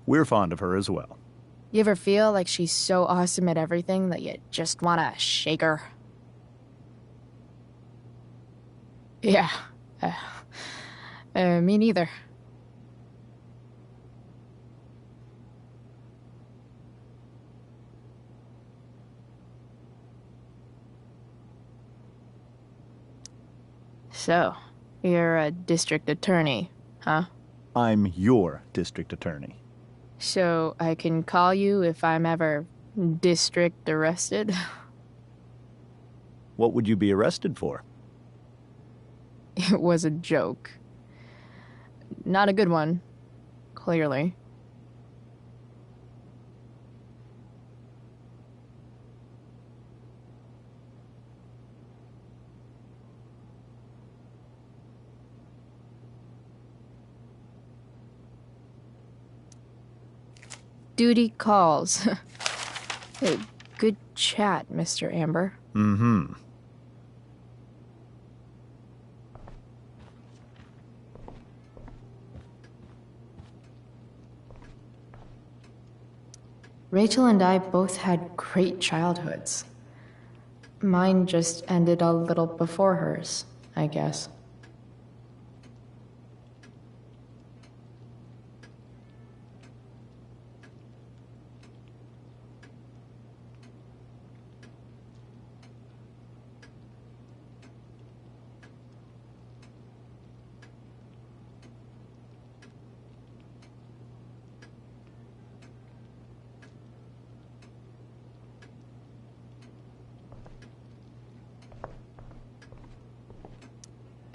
We're fond of her as well. You ever feel like she's so awesome at everything that you just want to shake her? Yeah. Me neither. So, you're a district attorney, huh? I'm your district attorney. So I can call you if I'm ever district arrested? What would you be arrested for? It was a joke. Not a good one, clearly. Duty calls. Hey, good chat, Mr. Amber. Mm-hmm. Rachel and I both had great childhoods. Mine just ended a little before hers, I guess.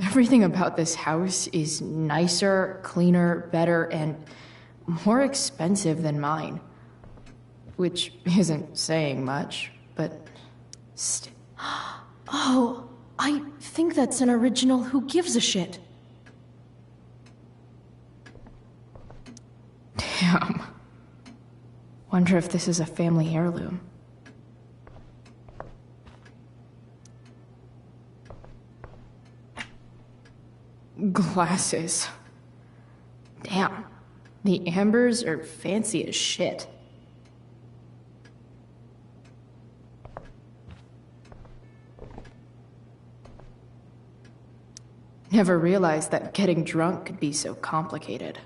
Everything about this house is nicer, cleaner, better, and more expensive than mine. Which isn't saying much, but... Oh, I think that's an original Who Gives a Shit. Damn. Wonder if this is a family heirloom. Glasses. Damn. The Ambers are fancy as shit. Never realized that getting drunk could be so complicated.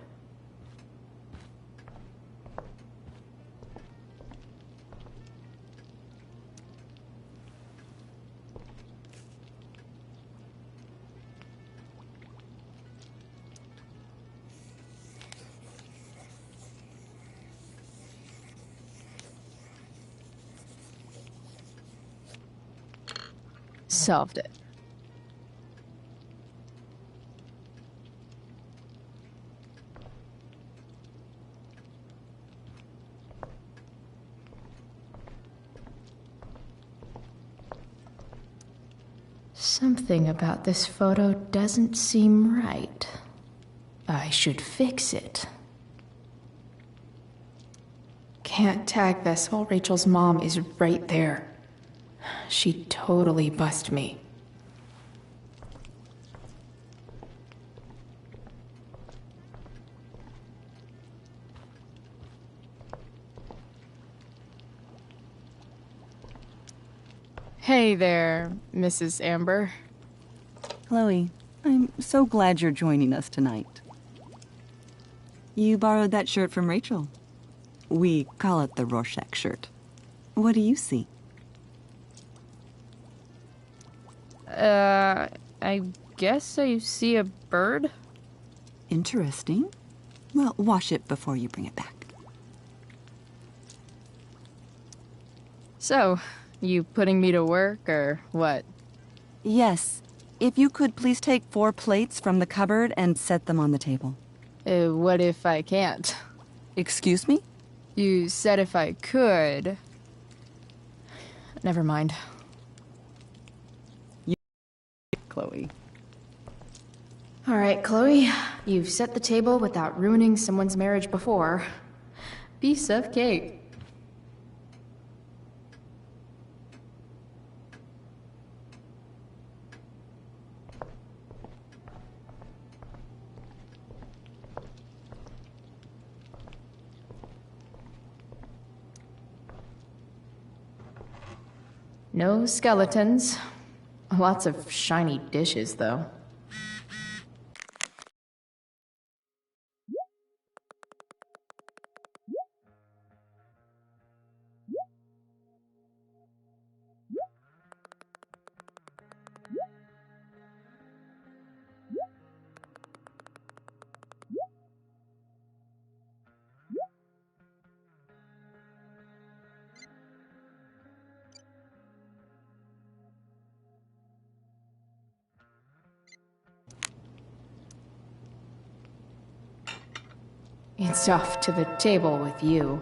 Solved it. Something about this photo doesn't seem right. I should fix it. Can't tag this while Rachel's mom is right there. She'd totally bust me. Hey there, Mrs. Amber. Chloe, I'm so glad you're joining us tonight. You borrowed that shirt from Rachel. We call it the Rorschach shirt. What do you see? I guess I see a bird? Interesting. Well, wash it before you bring it back. So, you putting me to work, or what? Yes. If you could please take 4 plates from the cupboard and set them on the table. What if I can't? Excuse me? You said if I could. Never mind. Chloe. All right, Chloe. You've set the table without ruining someone's marriage before. Piece of cake. No skeletons. Lots of shiny dishes, though. It's off to the table with you.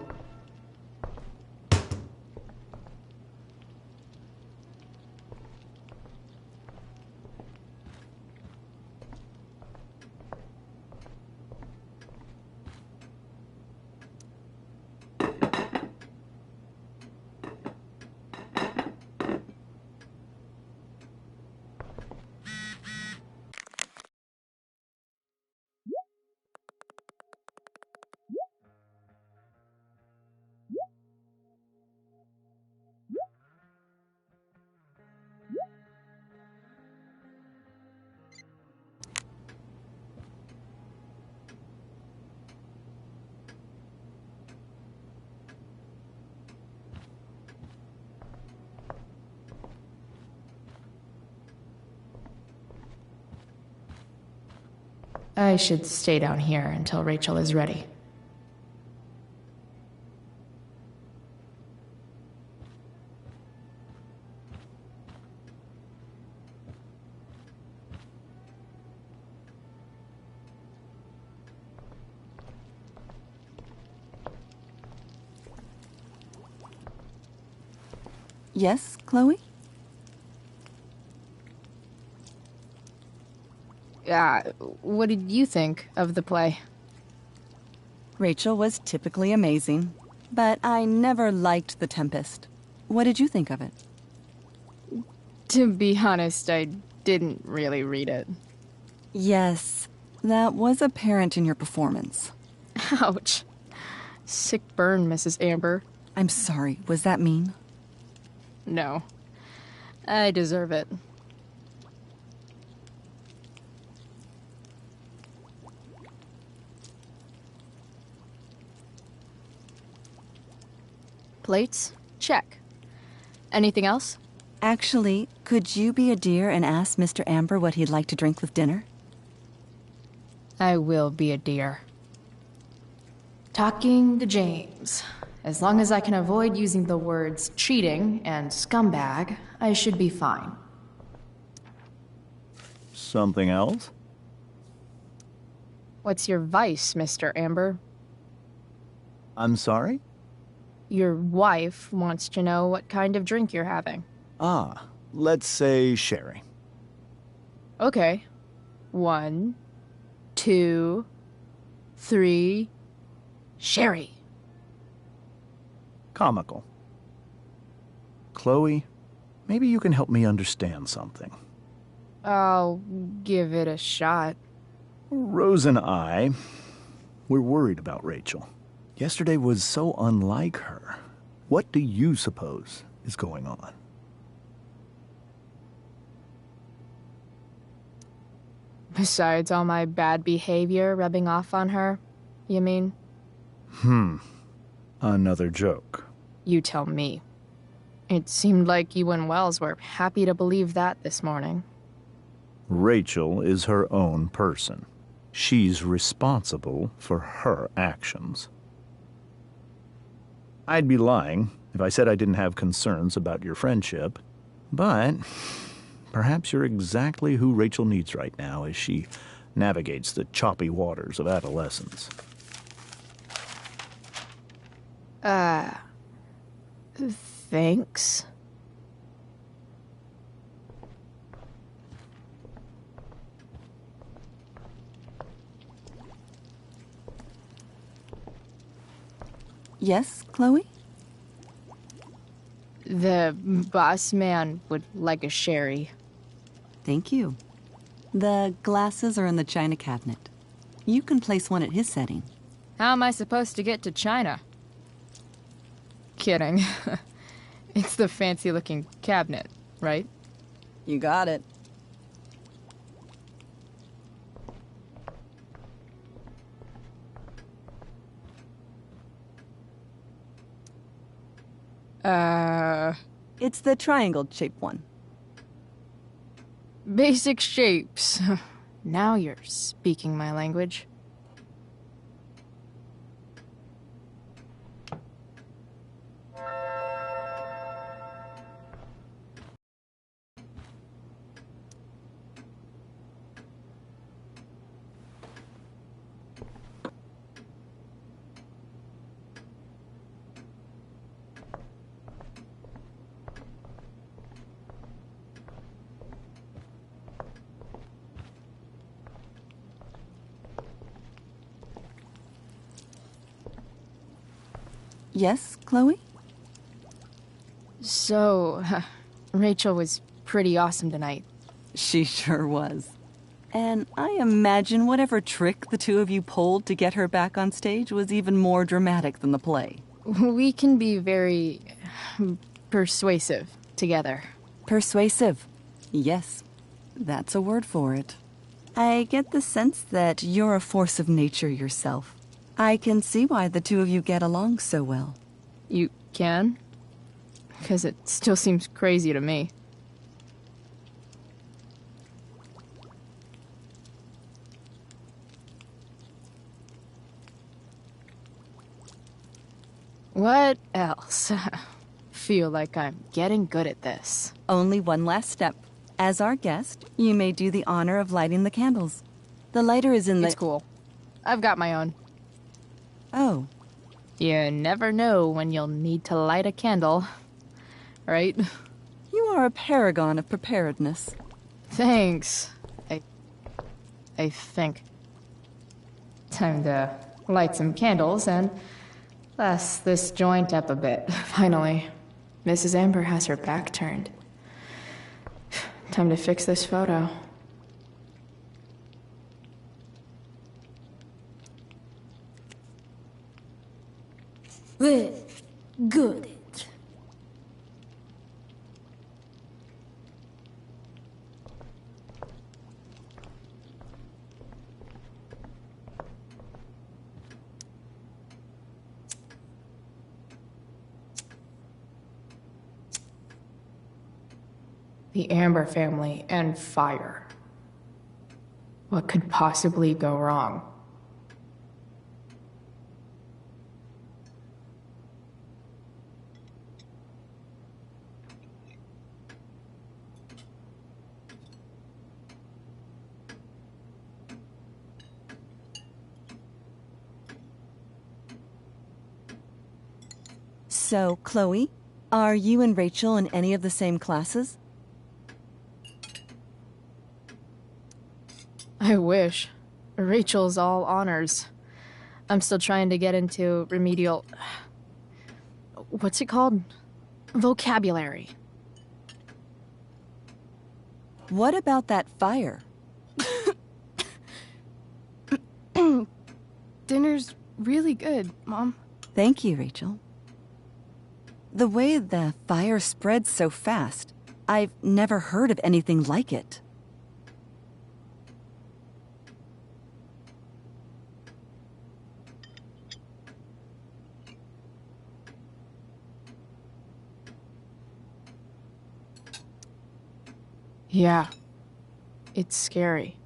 I should stay down here until Rachel is ready. Yes, Chloe? What did you think of the play? Rachel was typically amazing, but I never liked The Tempest. What did you think of it? To be honest, I didn't really read it. Yes, that was apparent in your performance. Ouch. Sick burn, Mrs. Amber. I'm sorry, was that mean? No. I deserve it. Plates? Check. Anything else? Actually, could you be a dear and ask Mr. Amber what he'd like to drink with dinner? I will be a dear. Talking to James. As long as I can avoid using the words cheating and scumbag, I should be fine. Something else? What's your vice, Mr. Amber? I'm sorry? Your wife wants to know what kind of drink you're having. Ah, let's say sherry. Okay. 1, 2, 3... Sherry. Comical. Chloe, maybe you can help me understand something. I'll give it a shot. Rose and I, we're worried about Rachel. Yesterday was so unlike her. What do you suppose is going on? Besides all my bad behavior rubbing off on her, you mean? Another joke. You tell me. It seemed like you and Wells were happy to believe that this morning. Rachel is her own person. She's responsible for her actions. I'd be lying if I said I didn't have concerns about your friendship, but perhaps you're exactly who Rachel needs right now as she navigates the choppy waters of adolescence. Thanks. Yes, Chloe? The boss man would like a sherry. Thank you. The glasses are in the china cabinet. You can place one at his setting. How am I supposed to get to China? Kidding. It's the fancy-looking cabinet, right? You got it. It's the triangle-shaped one. Basic shapes. Now you're speaking my language. Yes, Chloe? So, Rachel was pretty awesome tonight. She sure was. And I imagine whatever trick the two of you pulled to get her back on stage was even more dramatic than the play. We can be very persuasive together. Persuasive. Yes, that's a word for it. I get the sense that you're a force of nature yourself. I can see why the two of you get along so well. You can? Because it still seems crazy to me. What else? Feel like I'm getting good at this. Only one last step. As our guest, you may do the honor of lighting the candles. The lighter is in the... It's cool. I've got my own. Oh. You never know when you'll need to light a candle, right? You are a paragon of preparedness. Thanks. I think. Time to light some candles and bless this joint up a bit, finally. Mrs. Amber has her back turned. Time to fix this photo. Well, good. The Amber family and fire. What could possibly go wrong? So, Chloe, are you and Rachel in any of the same classes? I wish. Rachel's all honors. I'm still trying to get into remedial... What's it called? Vocabulary. What about that fire? Dinner's really good, Mom. Thank you, Rachel. The way the fire spreads so fast, I've never heard of anything like it. Yeah. It's scary.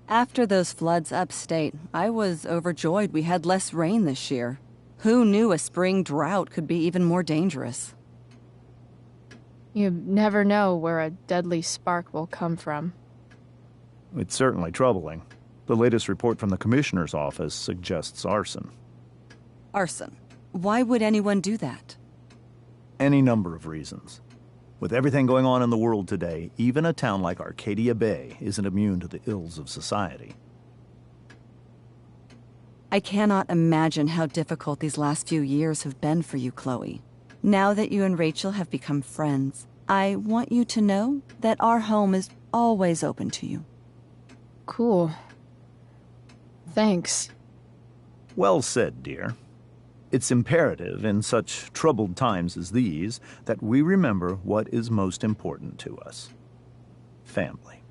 After those floods upstate, I was overjoyed we had less rain this year. Who knew a spring drought could be even more dangerous? You never know where a deadly spark will come from. It's certainly troubling. The latest report from the Commissioner's office suggests arson. Arson. Why would anyone do that? Any number of reasons. With everything going on in the world today, even a town like Arcadia Bay isn't immune to the ills of society. I cannot imagine how difficult these last few years have been for you, Chloe. Now that you and Rachel have become friends, I want you to know that our home is always open to you. Cool. Thanks. Well said, dear. It's imperative in such troubled times as these that we remember what is most important to us. Family.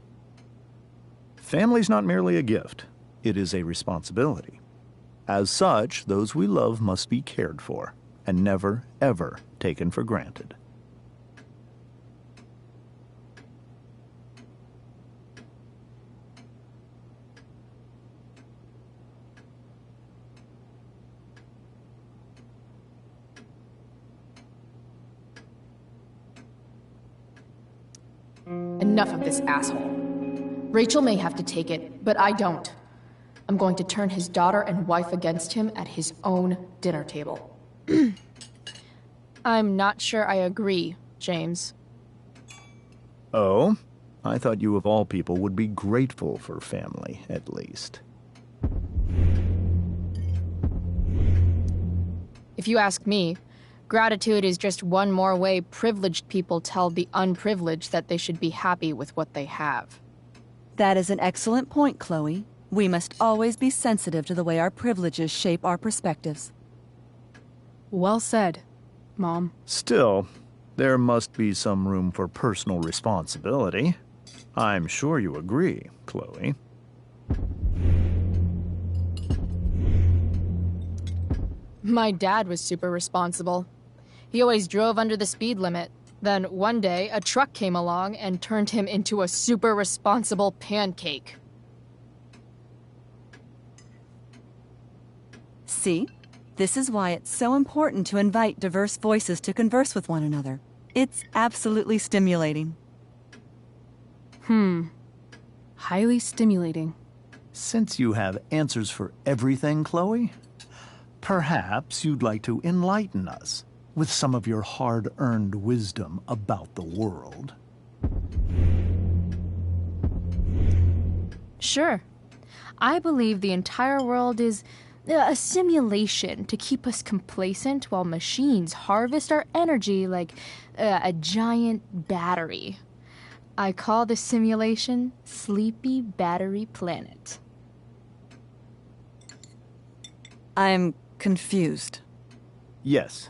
Family's not merely a gift, it is a responsibility. As such, those we love must be cared for and never, ever taken for granted. Enough of this asshole. Rachel may have to take it, but I don't. I'm going to turn his daughter and wife against him at his own dinner table. I'm not sure I agree, James. Oh? I thought you of all people would be grateful for family, at least. If you ask me, gratitude is just one more way privileged people tell the unprivileged that they should be happy with what they have. That is an excellent point, Chloe. We must always be sensitive to the way our privileges shape our perspectives. Well said, Mom. Still, there must be some room for personal responsibility. I'm sure you agree, Chloe. My dad was super responsible. He always drove under the speed limit. Then one day, a truck came along and turned him into a super responsible pancake. See? This is why it's so important to invite diverse voices to converse with one another. It's absolutely stimulating. Highly stimulating. Since you have answers for everything, Chloe, perhaps you'd like to enlighten us with some of your hard-earned wisdom about the world. Sure. I believe the entire world is a simulation to keep us complacent while machines harvest our energy like a giant battery. I call the simulation Sleepy Battery Planet. I'm confused. Yes.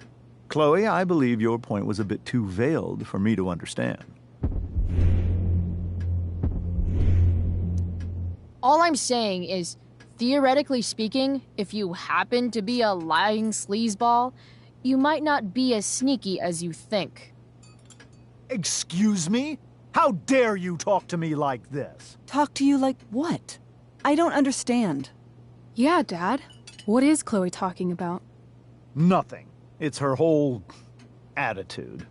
Chloe, I believe your point was a bit too veiled for me to understand. All I'm saying is, theoretically speaking, if you happen to be a lying sleazeball, you might not be as sneaky as you think. Excuse me? How dare you talk to me like this? Talk to you like what? I don't understand. Yeah, Dad. What is Chloe talking about? Nothing. It's her whole attitude.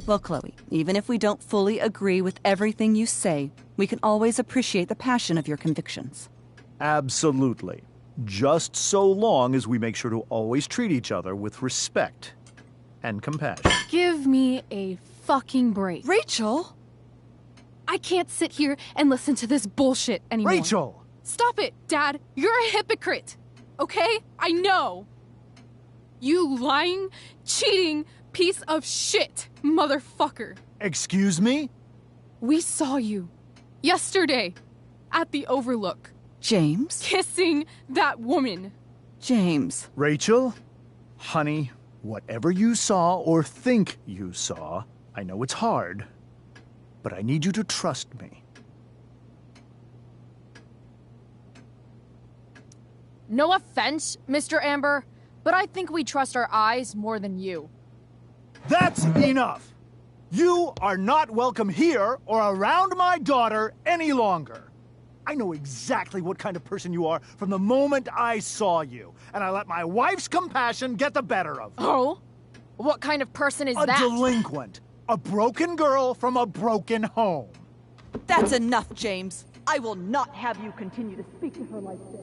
Well, Chloe, even if we don't fully agree with everything you say, we can always appreciate the passion of your convictions. Absolutely. Just so long as we make sure to always treat each other with respect and compassion. Give me a fucking break. Rachel! I can't sit here and listen to this bullshit anymore. Rachel! Stop it, Dad. You're a hypocrite. Okay? I know. You lying, cheating piece of shit, motherfucker. Excuse me? We saw you yesterday at the Overlook. James? Kissing that woman. James. Rachel? Honey, whatever you saw or think you saw, I know it's hard, but I need you to trust me. No offense, Mr. Amber, but I think we trust our eyes more than you. That's enough! You are not welcome here or around my daughter any longer. I know exactly what kind of person you are from the moment I saw you, and I let my wife's compassion get the better of me. Oh? What kind of person is A that? delinquent. A broken girl from a broken home. That's enough, James. I will not have you continue to speak to her like this.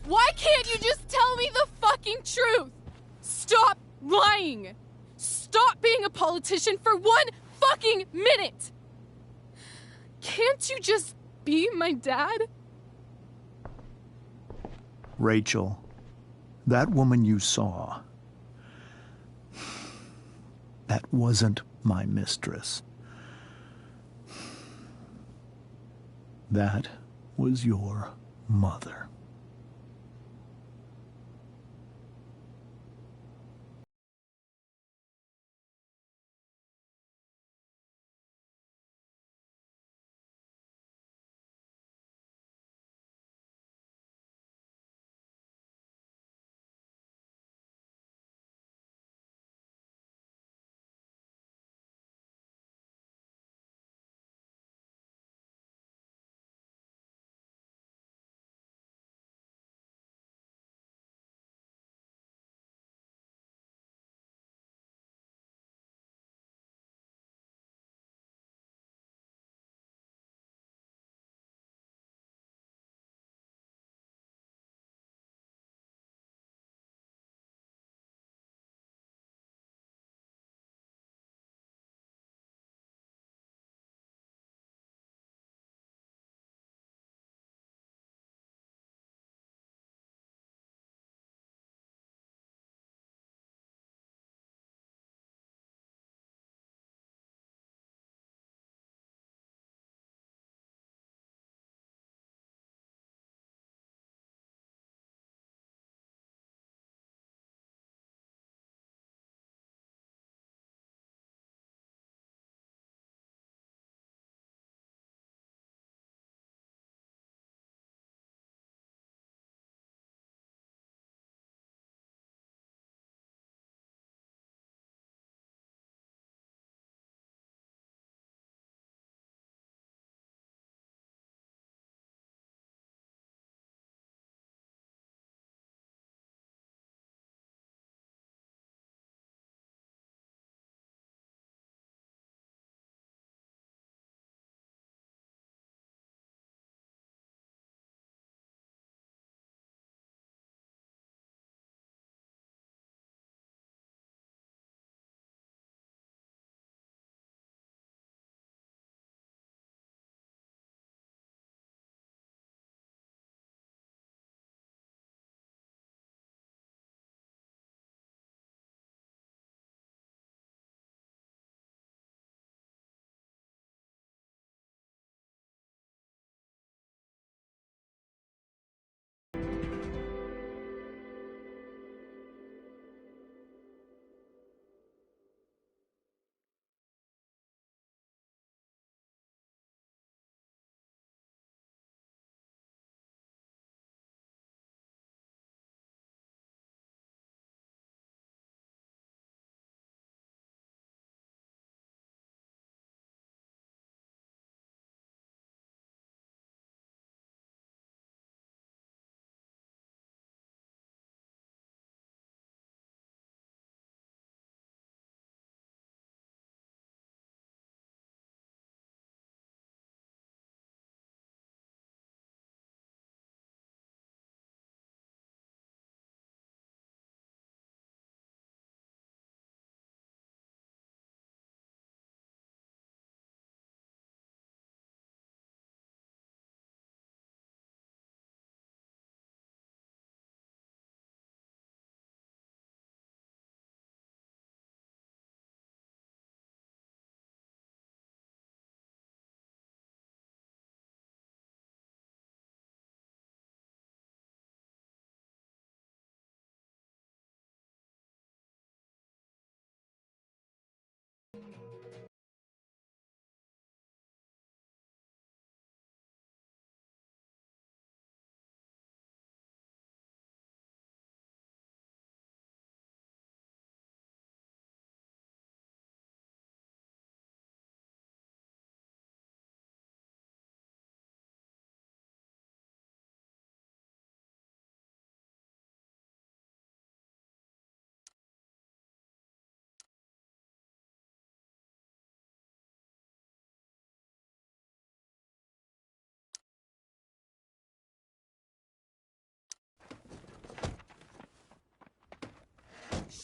Why can't you just tell me the fucking truth! Stop lying! Stop being a politician for 1 fucking minute! Can't you just be my dad? Rachel, that woman you saw, that wasn't my mistress. That was your mother.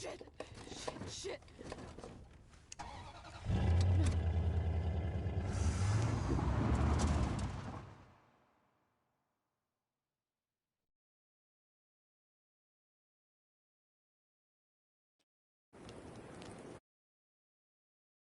Shit! Shit! Shit!